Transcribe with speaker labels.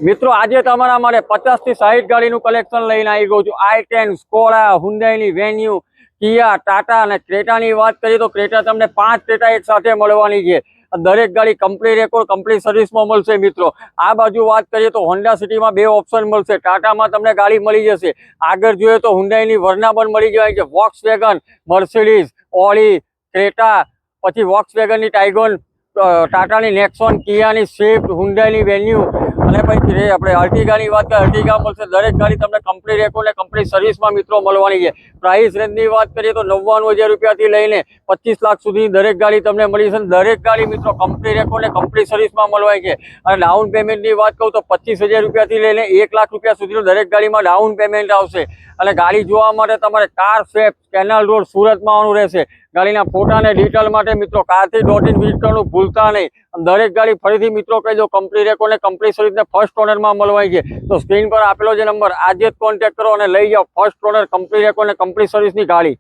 Speaker 1: મિત્રો આજે તમારા માટે 50 થી 60 ગાડીનું કલેક્શન લઈને આવી ગયો છું। i10, સ્કોડા, હુન્ડાઈની વેન્યુ, કિયા, ટાટા અને ક્રેટાની વાત કરીએ તો ક્રેટા તમને 5 ક્રેટા એક સાથે મળવાની છે। દરેક ગાડી કમ્પ્લીટ રેકોર્ડ કમ્પ્લીટ સર્વિસમાં મળશે। મિત્રો આ બાજુ વાત કરીએ તો હોન્ડા સિટીમાં 2 ઓપ્શન મળશે। ટાટામાં તમને ગાડી મળી જશે। આગળ જોઈએ તો હુન્ડાઈની વર્ના પણ મળી જવાની છે। વોક્સવેગન, મર્સિડીઝ, ઓડી, ક્રેટા, પછી વોક્સવેગનની ટાઇગોન, ટાટાની નેક્સોન, કિયાની સ્વિફ્ટ, હુન્ડાઈની વેન્યુ અને પછી આપણે અર્ટિગાની વાત કરીએ અર્ટિગા મળશે। દરેક ગાડી તમને કમ્પ્લીટ રેકોર્ડ અને કમ્પ્લીટ સર્વિસમાં મિત્રો મળવાની છે। પ્રાઇસ રેન્જની વાત કરીએ તો 99,000 રૂપિયાથી લઈને 25 લાખ સુધી દરેક ગાડી તમને મળી છે। દરેક ગાડી મિત્રો કમ્પ્લીટ રેકોર્ડ અને કમ્પ્લીટ સર્વિસમાં મળવાની છે। અને ડાઉન પેમેન્ટની વાત કરું તો 25,000 રૂપિયાથી લઈને 1 લાખ રૂપિયા સુધીનું દરેક ગાડીમાં ડાઉન પેમેન્ટ આવશે। અને ગાડી જોવા માટે તમારે કાર શેપ કેનાલ રોડ સુરતમાં આવવાનું રહેશે। ગાડીના ફોટા અને ડિટેલ માટે મિત્રો કારથી ડોટ ઇન વિઝિટ કરવાનું ભૂલતા નહીં। દરેક ગાડી ફરીથી મિત્રો કહી દો કમ્પ્લીટ રેકોર્ડ અને કમ્પ્લીટ સર્વિસને ફર્સ્ટ ઓનરમાં મળવાની છે। તો સ્ક્રીન પર આપેલો જે નંબર આજે જ કોન્ટેક્ટ કરો અને લઈ જાઓ ફર્સ્ટ ઓનર કમ્પ્લીટ રેકોર્ડ અને કમ્પ્લીટ સર્વિસની ગાડી।